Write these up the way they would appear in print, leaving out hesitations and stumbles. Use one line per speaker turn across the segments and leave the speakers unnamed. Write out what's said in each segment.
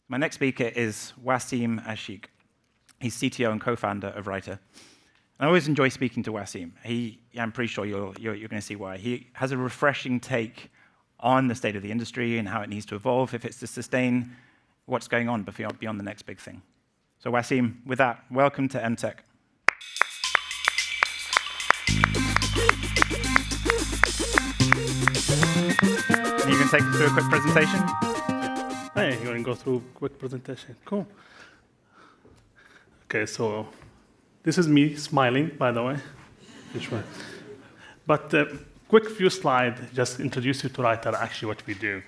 My next speaker is Waseem Alshikh. He's CTO and co-founder of Writer. I always enjoy speaking to Waseem. I'm pretty sure you're going to see why. He has a refreshing take on the state of the industry and how it needs to evolve if it's to sustain what's going on beyond the next big thing. So Waseem, with that, welcome to EmTech. You can take us through a quick presentation?
Hey, you're going to go through a quick presentation. Cool. Okay, so this is me smiling, by the way. Which one? But quick few slides, just introduce you to Writer, actually what we do.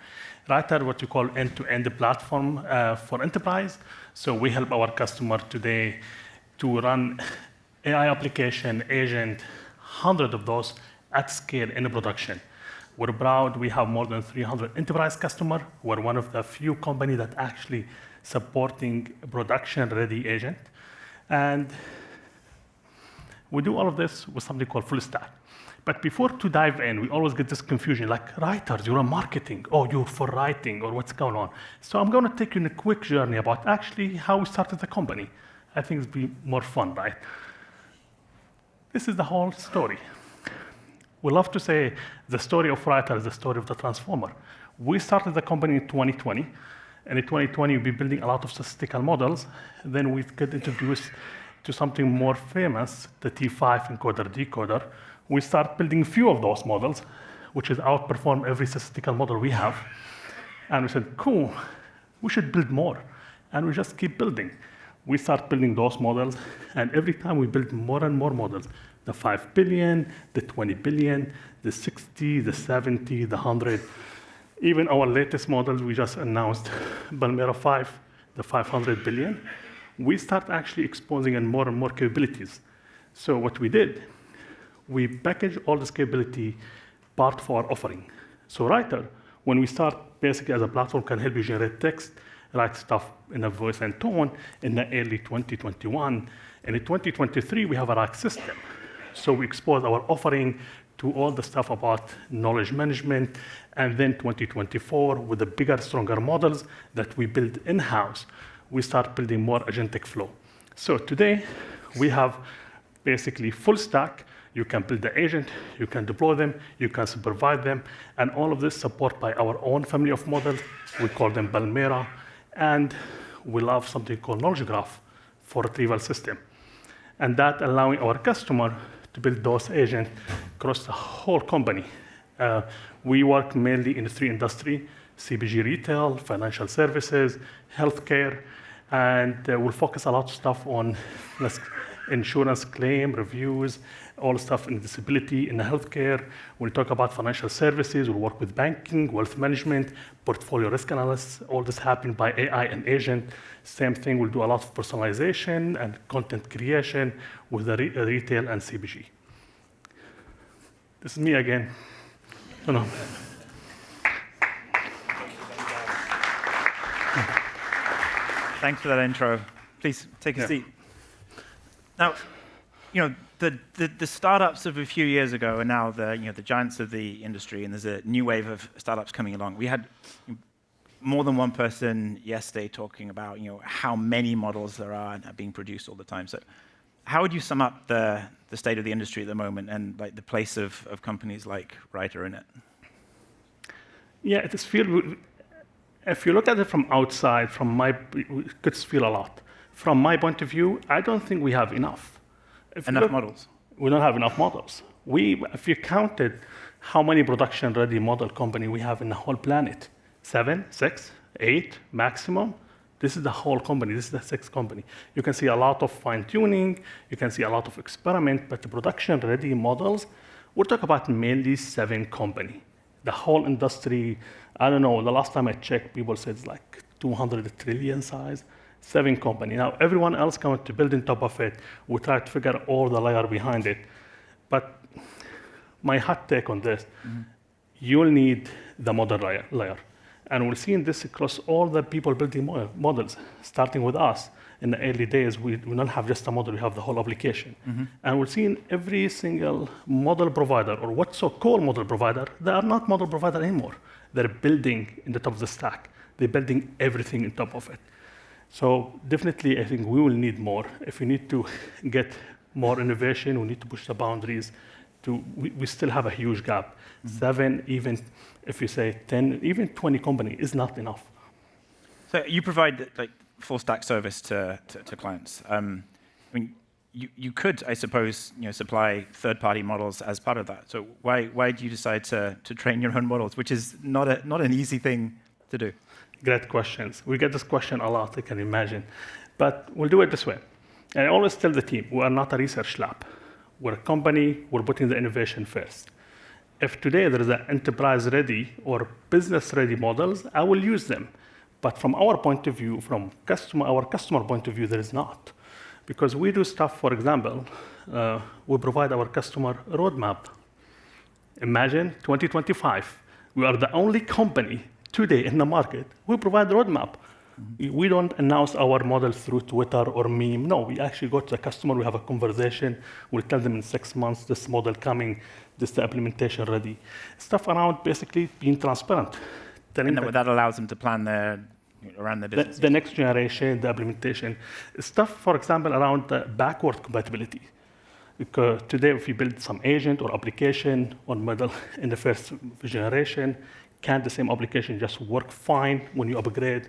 Writer, what you call end-to-end platform for enterprise. So we help our customer today to run AI application, agent, hundreds of those at scale in production. We're proud we have more than 300 enterprise customers. We're one of the few companies that actually supporting production-ready agent. And we do all of this with something called full stack. But before to dive in, we always get this confusion, like writers, you're on marketing, or you're for writing, or what's going on. So I'm going to take you in a quick journey about actually how we started the company. I think it'll be more fun, right? This is the whole story. We love to say the story of Writer is the story of the transformer. We started the company in 2020, and in 2020, we've been building a lot of statistical models. Then we get introduced to something more famous, the T5 encoder decoder. We start building a few of those models, which is outperform every statistical model we have. And we said, cool, we should build more. And we just keep building. We start building those models, and every time we build more and more models, the 5 billion, the 20 billion, the 60, the 70, the 100. Even our latest models, we just announced Balmera 5, the 500 billion. We start actually exposing and more capabilities. So what we did, we package all this capability part of our offering. So Writer, when we start basically as a platform, can help you generate text, write stuff in a voice and tone in the early 2021. And in 2023, we have a RAG system. So we expose our offering to all the stuff about knowledge management. And then 2024, with the bigger, stronger models that we build in-house, we start building more agentic flow. So today, we have basically full stack. You can build the agent, you can deploy them, you can supervise them, and all of this supported by our own family of models. We call them Balmera, and we love something called knowledge graph for retrieval system. And that allowing our customer to build those agents across the whole company. We work mainly in the three industries: CPG retail, financial services, healthcare, and we'll focus a lot of stuff on insurance claim, reviews, all stuff in disability, in the healthcare. We'll talk about financial services, we'll work with banking, wealth management, portfolio risk analysis, all this happening by AI and agent. Same thing, we'll do a lot of personalization and content creation with the retail and CPG. This is me again.
Thanks for that intro. Please take a seat. Now, the startups of a few years ago are now the giants of the industry, and there's a new wave of startups coming along. We had more than one person yesterday talking about how many models there are being produced all the time. So, how would you sum up the state of the industry at the moment and like the place of companies like Writer in it?
Yeah, it is feel. If you look at it from outside, it could feel a lot. From my point of view, I don't think we have enough.
Enough models?
We don't have enough models. If you counted how many production-ready model company we have in the whole planet, 7, 6, 8 maximum, this is the whole company, this is the 6th company. You can see a lot of fine-tuning, you can see a lot of experiment, but the production-ready models, we're talking about mainly 7 company. The whole industry, I don't know, the last time I checked, people said it's like 200 trillion size. 7 company. Now, everyone else coming to build on top of it. We try to figure out all the layer behind it. But my hot take on this, you'll need the model layer. And we're seeing this across all the people building models, starting with us. In the early days, we don't have just a model, we have the whole application. And we're seeing every single model provider, or what's so-called model provider, they are not model provider anymore. They're building in the top of the stack. they're building everything on top of it. So definitely, I think we will need more. If we need to get more innovation, we need to push the boundaries. We still have a huge gap. 7, even if you say 10, even 20 companies is not enough.
So you provide like full stack service to clients. I mean, you could, I suppose, supply third-party models as part of that. So why do you decide to train your own models, which is not an easy thing to do?
Great questions. We get this question a lot, I can imagine. But we'll do it this way. And I always tell the team, we are not a research lab. We're a company, we're putting the innovation first. If today there is an enterprise-ready or business-ready models, I will use them. But from our point of view, from our customer point of view, there is not. Because we do stuff, for example, we provide our customer a roadmap. Imagine 2025, we are the only company today in the market, we provide roadmap. We don't announce our model through Twitter or meme. No, we actually go to the customer, we have a conversation, we'll tell them in 6 months, this model coming, this the implementation ready. Stuff around basically being transparent.
And that allows them to plan around their business.
The next generation, the implementation. Stuff, for example, around the backward compatibility. Because today, if you build some agent or application or model in the first generation, can the same application just work fine when you upgrade?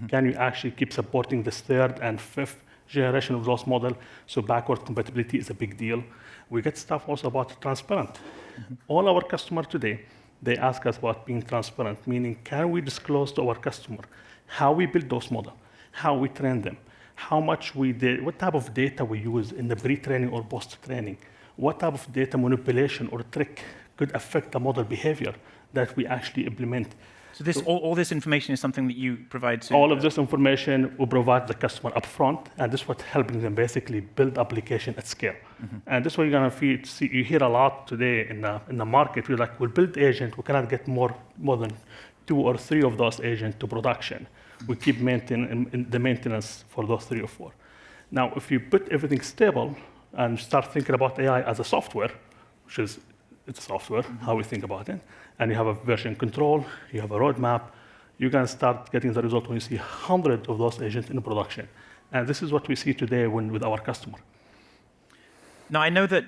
Can you actually keep supporting this third and fifth generation of those models? So backward compatibility is a big deal. We get stuff also about transparent. All our customers today, they ask us about being transparent, meaning can we disclose to our customer how we build those models, how we train them, how much we did, what type of data we use in the pre-training or post-training, what type of data manipulation or trick could affect the model behavior that we actually implement.
So all this information is something that you provide to...
All of this information we provide the customer upfront, and this is what helping them basically build application at scale. And this is what you're gonna see. You hear a lot today in the market. We're like, we'll build agent. We cannot get more than 2 or 3 of those agents to production. We keep maintaining the maintenance for those 3 or 4. Now, if you put everything stable and start thinking about AI as a software, which is it's software, how we think about it, and you have a version control, you have a roadmap, you can start getting the result when you see hundreds of those agents in production. And this is what we see today with our customer.
Now, I know that,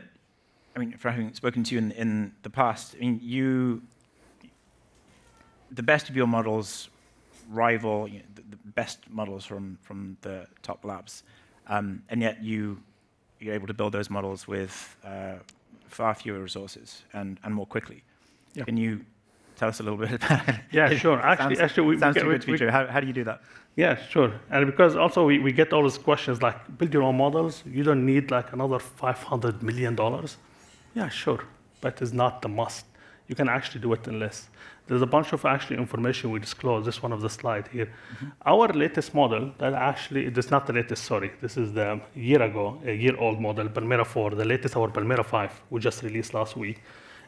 for having spoken to you in the past, the best of your models rival the best models from the top labs, and yet you're able to build those models with far fewer resources and more quickly. Yeah. Can you tell us a little bit about it?
Yeah, sure. Actually,
sounds too good to be true. How do you do that?
Yeah, sure. And because also we get all these questions like, build your own models. You don't need like another $500 million. Yeah, sure. But it's not the must. You can actually do it in less. There's a bunch of actually information we disclose. This one of the slide here. Our latest model that actually, this is not the latest, sorry. This is the year-old model, Palmera 4, the latest, our Palmera 5, we just released last week.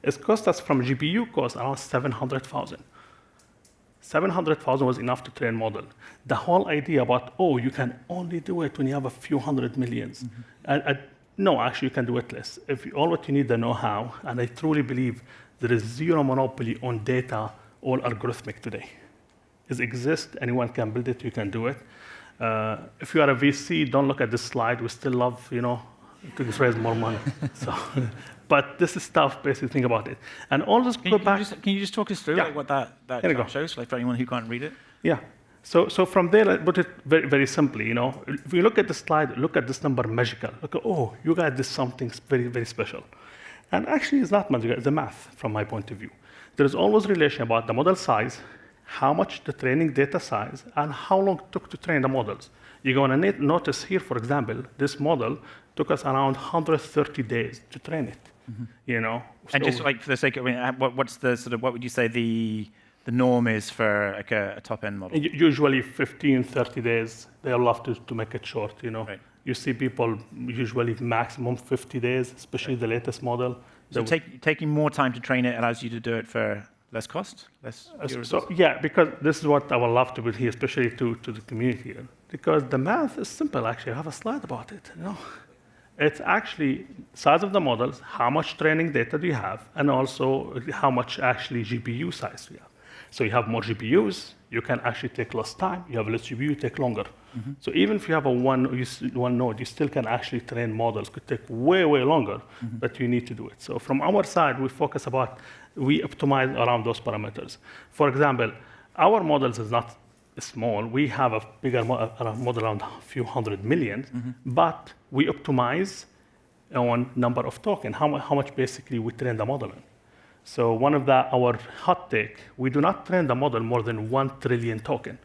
It cost us from GPU cost around $700,000. $700,000 was enough to train model. The whole idea about, you can only do it when you have a few hundred millions. No, actually, you can do it less. All what you need the know-how, and I truly believe there is zero monopoly on data or algorithmic today. It exists, anyone can build it, you can do it. If you are a VC, don't look at this slide. We still love, to raise more money. But this is stuff, basically, think about it. And all this
Can you just talk us through what that chart shows, for anyone who can't read it?
Yeah. So from there, I put it very, very simply. If you look at the slide, look at this number magical. Look at, you guys did something very, very special. And actually, it's not magical, it's a math from my point of view. There is always a relation about the model size, how much the training data size, and how long it took to train the models. You're going to notice here, for example, this model took us around 130 days to train it.
And just like for the sake of, what's the what would you say the norm is for like a top-end model?
Usually 15, 30 days. They love to make it short, Right. You see people usually maximum 50 days, especially the latest model.
So taking more time to train it allows you to do it for less cost?
Yeah, because this is what I would love to build here, especially to the community here. Because the math is simple, actually. I have a slide about it, It's actually size of the models, how much training data do you have, and also how much actually GPU size do you have. So you have more GPUs, you can actually take less time. You have less GPU, you take longer. So even if you have a one node, you still can actually train models. Could take way, way longer, but you need to do it. So from our side, we optimize around those parameters. For example, our models is not small. We have a bigger model around a few 100 million, but we optimize on number of tokens, how much basically we train the model in. So one of our hot take, we do not train the model more than 1 trillion token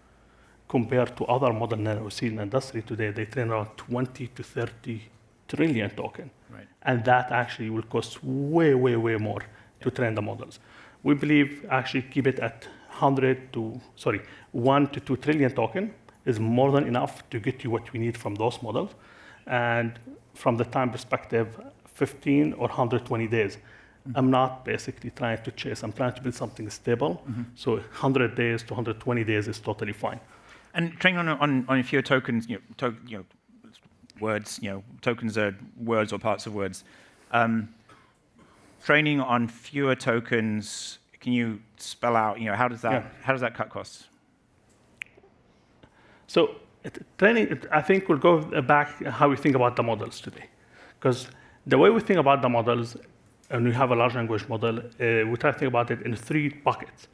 compared to other models that we see in the industry today. They train around 20 to 30 trillion token.
Right.
And that actually will cost way, way, way more to train the models. We believe actually keep it at 1 to 2 trillion token is more than enough to get you what we need from those models. And from the time perspective, 15 or 120 days. I'm not basically trying to chase. I'm trying to build something stable. So 100 days to 120 days is totally fine.
And training on fewer tokens, words, tokens are words or parts of words. Training on fewer tokens, can you spell out, how does that cut costs?
So training, I think we'll go back how we think about the models today. Because the way we think about the models, and we have a large language model, we try to think about it in 3 buckets.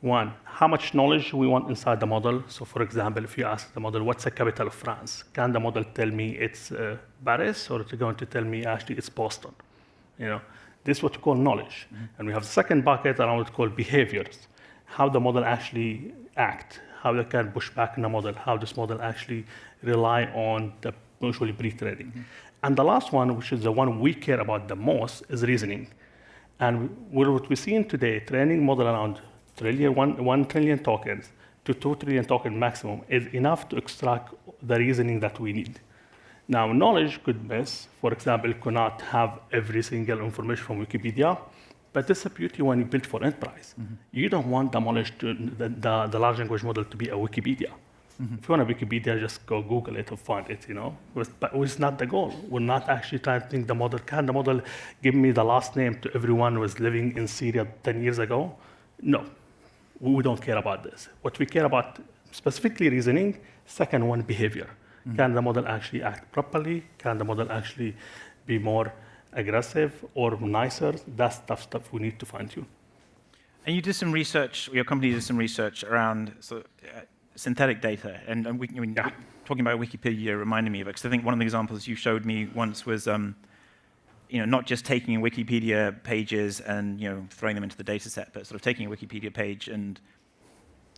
One, how much knowledge we want inside the model. So for example, if you ask the model, what's the capital of France? Can the model tell me it's Paris, or is it going to tell me actually it's Boston? This is what we call knowledge. And we have the second bucket around what we call behaviors. How the model actually act, how they can push back in the model, how this model actually rely on the usually pre-training. And the last one, which is the one we care about the most, is reasoning. And what we're seeing today, training model around 1 trillion tokens to 2 trillion token maximum is enough to extract the reasoning that we need. Now, knowledge could miss. For example, it could not have every single information from Wikipedia, but this is a beauty when you build for enterprise. You don't want the knowledge the large language model to be a Wikipedia. If you want a Wikipedia, just go Google it or find it, But it's not the goal. We're not actually trying to think can the model give me the last name to everyone who was living in Syria 10 years ago? No, we don't care about this. What we care about, specifically reasoning, second one, behavior. Can the model actually act properly? Can the model actually be more aggressive or nicer? That's stuff we need to fine tune.
And you did some research, your company did some research around synthetic data. And talking about Wikipedia reminded me of it, because I think one of the examples you showed me once was not just taking Wikipedia pages and throwing them into the data set, but sort of taking a Wikipedia page and,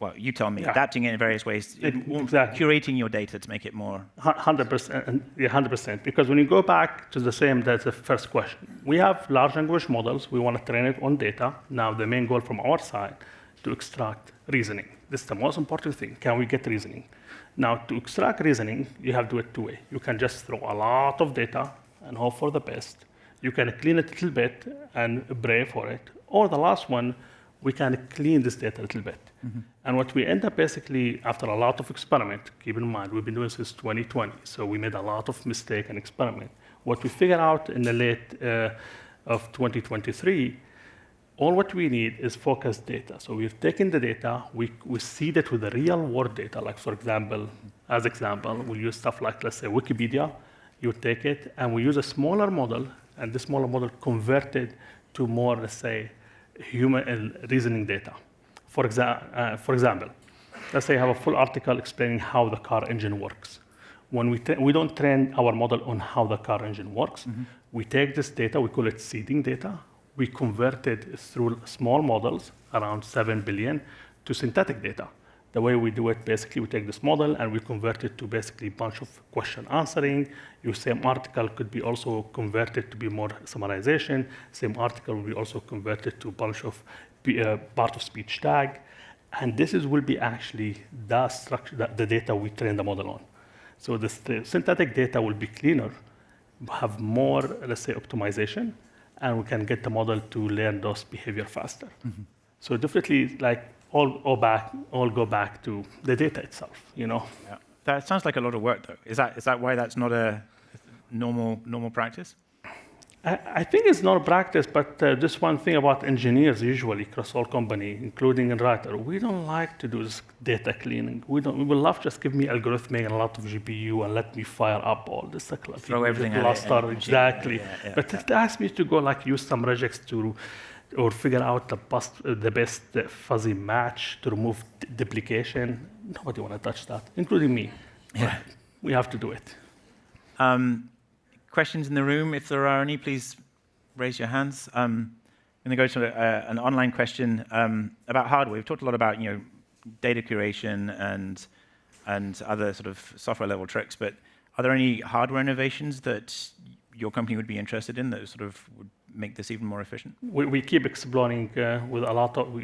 well, you tell me, adapting it in various ways,
Exactly.
curating your data to make it more...
100%, 100%. Because when you go back to that's the first question. We have large language models. We want to train it on data. Now, the main goal from our side, to extract reasoning. This is the most important thing. Can we get reasoning? Now, to extract reasoning, you have to do it 2 ways. You can just throw a lot of data and hope for the best. You can clean it a little bit and pray for it. Or the last one, we can clean this data a little bit. And what we end up basically, after a lot of experiment, keep in mind, we've been doing this since 2020, so we made a lot of mistake and experiment. What we figured out in the late of 2023, all what we need is focused data. So we've taken the data, we seed it with the real world data. Like for example, we'll use stuff like, let's say, Wikipedia. You take it, and we use a smaller model, and this smaller model converted to more, let's say, human reasoning data. For example, let's say I have a full article explaining how the car engine works. When we don't train our model on how the car engine works, we take this data, we call it seeding data, we convert it through small models, around 7 billion, to synthetic data. The way we do it, basically, we take this model and we convert it to basically a bunch of question answering. Your same article could be also converted to be more summarization. Same article will be also converted to a bunch of part of speech tag. And this will be actually the structure, the data we train the model on. So the synthetic data will be cleaner, have more, let's say, optimization, and we can get the model to learn those behavior faster. So definitely, all go back to the data itself, Yeah.
That sounds like a lot of work, though. Is that why that's not a normal practice?
I think it's not practice, but just one thing about engineers usually across all company, including in writer, we don't like to do this data cleaning. We will love just give me algorithmic and a lot of GPU and let me fire up all this.
Throw everything at it.
Cluster, exactly.
Yeah,
But if they ask me to go like use some regex to, or figure out the best fuzzy match to remove duplication, nobody want to touch that, including me.
Yeah.
We have to do it.
Questions in the room? If there are any, please raise your hands. I'm going to go to an online question about hardware. We've talked a lot about data curation and other sort of software level tricks, but are there any hardware innovations that your company would be interested in that sort of would make this even more efficient?
We keep exploring with a lot of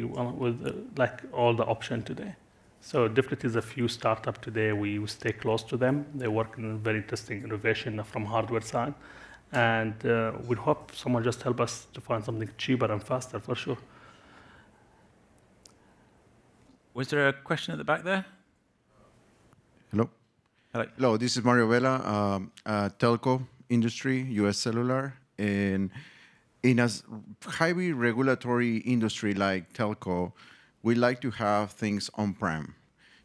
like all the option today. So definitely there's a few startups today, we stay close to them. They work in very interesting innovation from hardware side. And we hope someone just help us to find something cheaper and faster for sure.
Was there a question at the back there?
Hello.
Hello.
Hello, this is Mario Vela, telco industry, US Cellular. And in a highly regulatory industry like telco, we like to have things on-prem.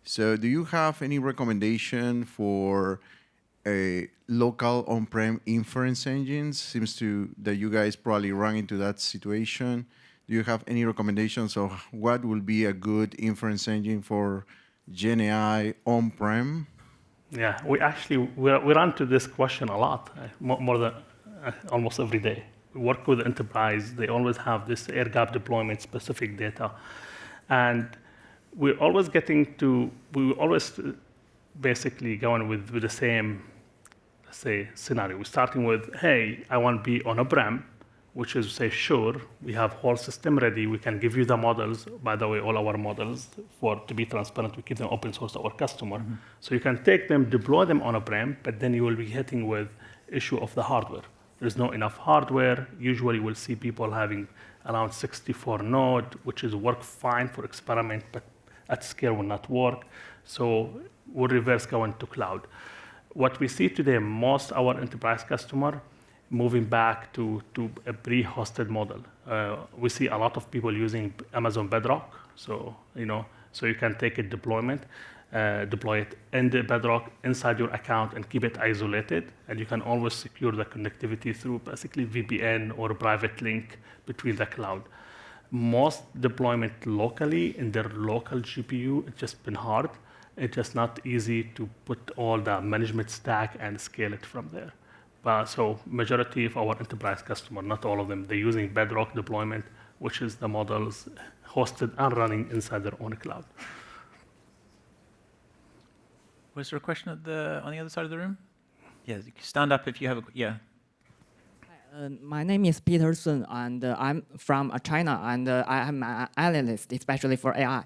So do you have any recommendation for a local on-prem inference engines? Seems that you guys probably run into that situation. Do you have any recommendations of what will be a good inference engine for Gen AI on-prem?
Yeah, we run to this question a lot, more than almost every day. We work with enterprise. They always have this air gap deployment specific data. And we're always basically going with the same, let's say, scenario. We're starting with, hey, I want to be on a prem, which is say, sure, we have whole system ready. We can give you the models. By the way, all our models, to be transparent, we keep them open source to our customer. Mm-hmm. So you can take them, deploy them on a prem, but then you will be hitting with issue of the hardware. There's not enough hardware. Usually we'll see people having around 64 node, which is work fine for experiment, but at scale will not work. So we'll reverse going to cloud. What we see today, most our enterprise customer moving back to a pre-hosted model. We see a lot of people using Amazon Bedrock. So you can take a deployment, deploy it in the Bedrock inside your account and keep it isolated. And you can always secure the connectivity through basically VPN or a private link between the cloud. Most deployment locally in their local GPU, it's just been hard. It's just not easy to put all the management stack and scale it from there. So majority of our enterprise customer, not all of them, they're using Bedrock deployment, which is the models hosted and running inside their own cloud.
Was there a question on the other side of the room? Yeah, stand up if you have a, yeah.
My name is Peter Sun, and I'm from China, and I am an analyst, especially for AI.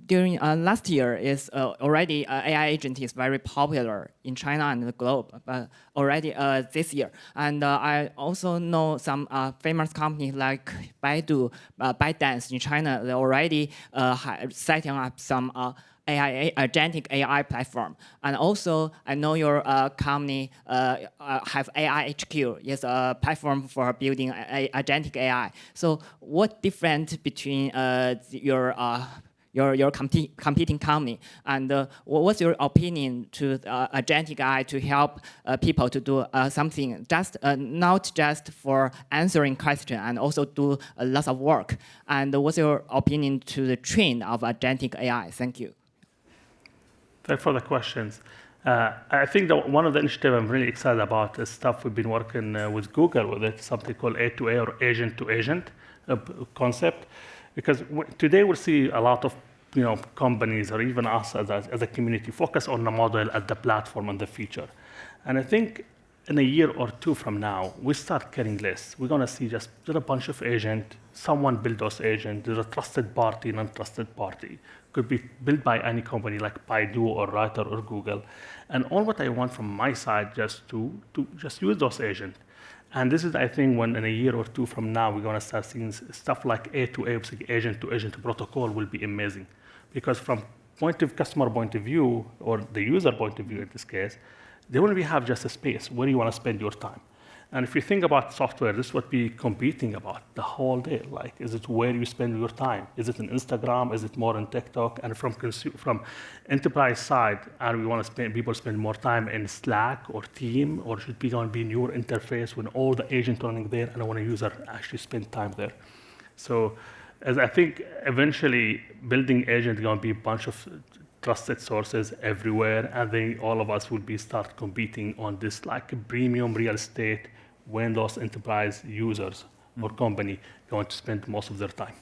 During last year, is already AI agent is very popular in China and the globe, but already this year. And I also know some famous companies like Baidu, ByteDance in China. They already setting up some agentic AI platform. And also, I know your company have AI HQ, is a platform for building agentic AI. So what difference between your competing company, and what's your opinion to agentic AI to help people to do something, just not just for answering question, and also do a lot of work? And what's your opinion to the trend of agentic AI? Thank you.
Thanks for the questions. I think that one of the initiatives I'm really excited about is stuff we've been working with Google with it, something called A2A or agent-to-agent concept. Because today we see a lot of companies, or even us as a community, focus on the model at the platform and the feature. And I think in a year or two from now, we start caring less. We're going to see just a bunch of agents, someone build those agents, there's a trusted party, non-trusted party. Could be built by any company like Baidu or Writer or Google. And all what I want from my side just to just use those agents. And this is, I think, when in a year or two from now, we're going to start seeing stuff like A2A, agent-to-agent protocol will be amazing. Because from customer point of view, or the user point of view in this case, they only have just a space. Where do you want to spend your time? And if you think about software, this is what we're competing about the whole day. Like, is it where you spend your time? Is it in Instagram? Is it more on TikTok? And from enterprise side, and we want to people spend more time in Slack or Team, or should be going to be in your interface when all the agents running there, and I want a user actually spend time there. So, as I think eventually building agent is going to be a bunch of trusted sources everywhere, and then all of us will be start competing on this like a premium real estate when those enterprise users or company going to spend most of their time.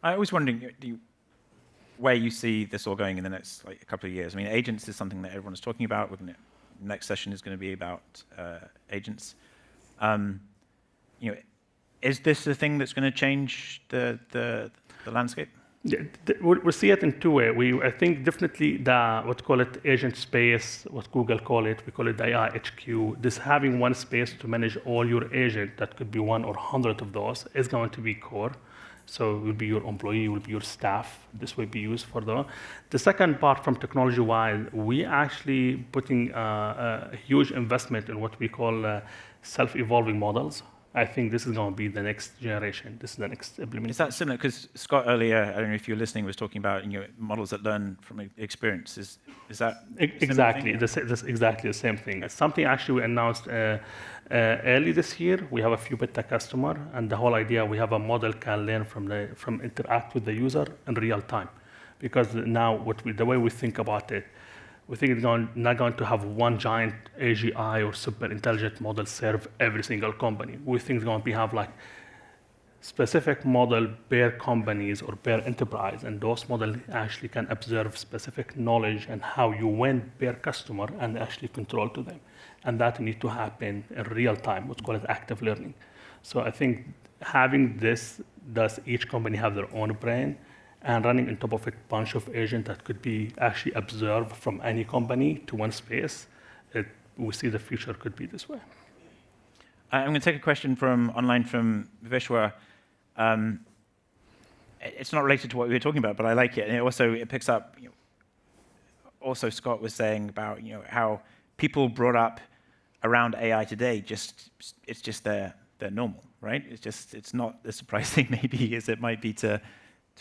I was wondering where you see this all going in the next like a couple of years. I mean, agents is something that everyone's talking about. Next session is going to be about agents. Is this a thing that's going to change the landscape?
Yeah, we see it in two ways. I think definitely what call it agent space, what Google call it, we call it the AI HQ. This having one space to manage all your agent, that could be 1 or 100 of those, is going to be core. So it will be your employee, it will be your staff. This will be used for the. The second part from technology-wise, we actually putting a huge investment in what we call self-evolving models. I think this is going to be the next generation. This is the next implementation.
Is that similar? Because Scott earlier, I don't know if you were listening, was talking about models that learn from experience. Is that
exactly that's exactly the same thing? It's something actually we announced early this year. We have a few beta customer, and the whole idea we have a model can learn from interact with the user in real time, because now the way we think about it. We think it's not going to have one giant AGI or super intelligent model serve every single company. We think it's going to have like specific model per companies or per enterprise, and those models actually can observe specific knowledge and how you win per customer and actually control to them. And that needs to happen in real time, what's called active learning. So I think having this, does each company have their own brain, and running on top of a bunch of agents that could be actually observed from any company to one space, we see the future could be this way.
I'm going to take a question from online from Vishwa. It's not related to what we were talking about, but I like it. And it picks up, also Scott was saying about how people brought up around AI today, it's just they're normal, right? It's not as surprising maybe as it might be to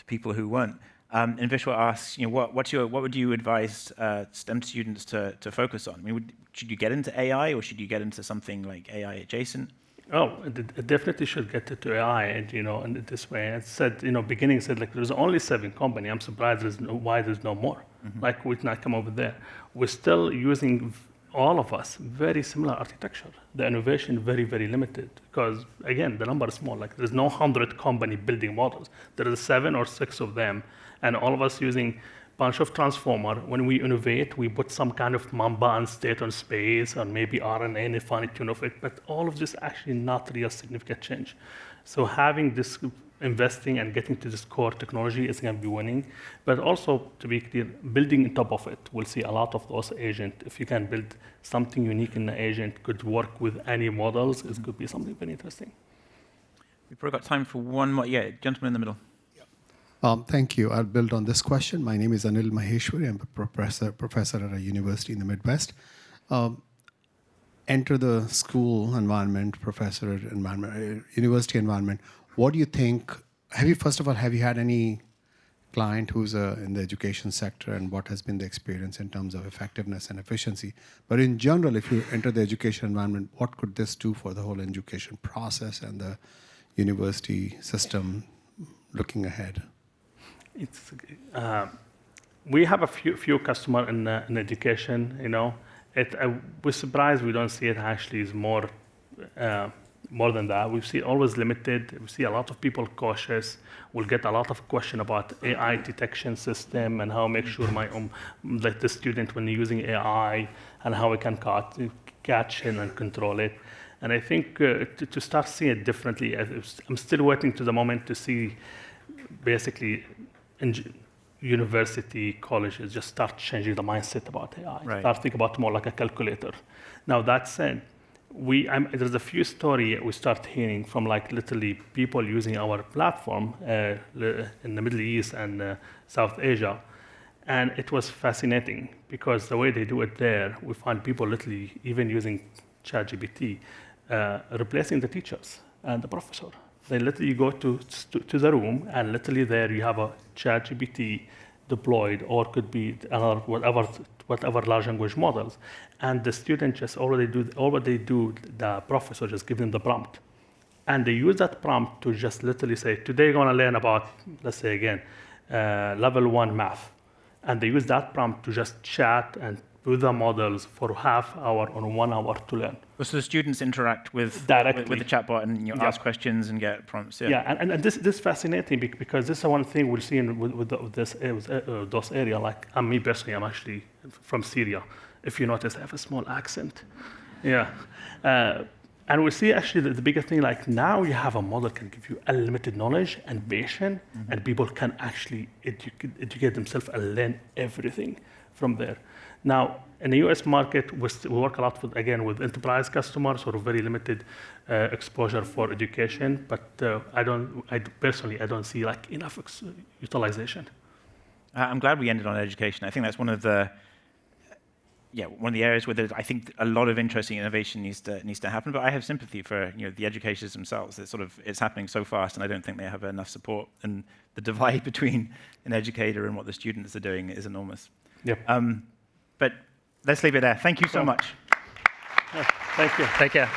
people who weren't. And Vishwa asks, what would you advise STEM students to focus on? I mean, should you get into AI, or should you get into something like AI adjacent?
Oh, it definitely should get to AI, and in this way. It said, beginning said like there's only 7 companies. I'm surprised why there's no more. Mm-hmm. Like we not come over there. We're still using all of us very similar architecture. The innovation very, very limited, because again the number is small. Like there's no 100 company building models. There is 7 or 6 of them, and all of us using bunch of transformer. When we innovate, we put some kind of Mamba and state on space, or maybe RNA and a fine tune of it. But all of this actually not real significant change. So having this investing and getting to this core technology is going to be winning. But also, to be clear, building on top of it, we'll see a lot of those agents. If you can build something unique in the agent, could work with any models, it could be something very interesting.
We've probably got time for one more. Yeah, gentleman in the middle.
Thank you. I'll build on this question. My name is Anil Maheshwari. I'm a professor at a university in the Midwest. Enter the school environment, professor environment, university environment. What do you think? First of all, have you had any client who's in the education sector, and what has been the experience in terms of effectiveness and efficiency? But in general, if you enter the education environment, what could this do for the whole education process and the university system looking ahead?
We have a few customers in education. We're surprised we don't see it actually is more than that. We see always limited. We see a lot of people cautious. We'll get a lot of question about AI detection system and how make sure like the student when using AI and how we can catch it and control it. And I think to start seeing it differently, I'm still waiting to the moment to see basically university, colleges just start changing the mindset about AI.
Right.
Start thinking about more like a calculator. Now that said, there's a few stories we start hearing from like literally people using our platform in the Middle East and South Asia. And it was fascinating because the way they do it there, we find people literally even using ChatGPT replacing the teachers and the professor. They literally go to the room, and literally there you have a ChatGPT deployed, or could be another whatever large language models, and the student just the professor just give them the prompt, and they use that prompt to just literally say, today you're going to learn about, let's say again, level 1 math, and they use that prompt to just chat and with the models for half hour or 1 hour to learn.
So the students interact with
Directly
with the chatbot and ask questions and get prompts. Yeah,
and this is fascinating because this is one thing we'll see with those areas. Like me personally, I'm actually from Syria. If you notice, I have a small accent. Yeah. And we see actually the bigger thing, like now you have a model can give you unlimited knowledge and patience, and people can actually educate themselves and learn everything from there. Now, in the US market, we work a lot with enterprise customers, or very limited exposure for education, but I personally don't see like enough utilization.
I'm glad we ended on education. I think that's one of the areas where I think a lot of interesting innovation needs to happen. But I have sympathy for the educators themselves. It's happening so fast, and I don't think they have enough support. And the divide between an educator and what the students are doing is enormous.
Yep.
But let's leave it there. Thank you so much.
Thank you.
Take care.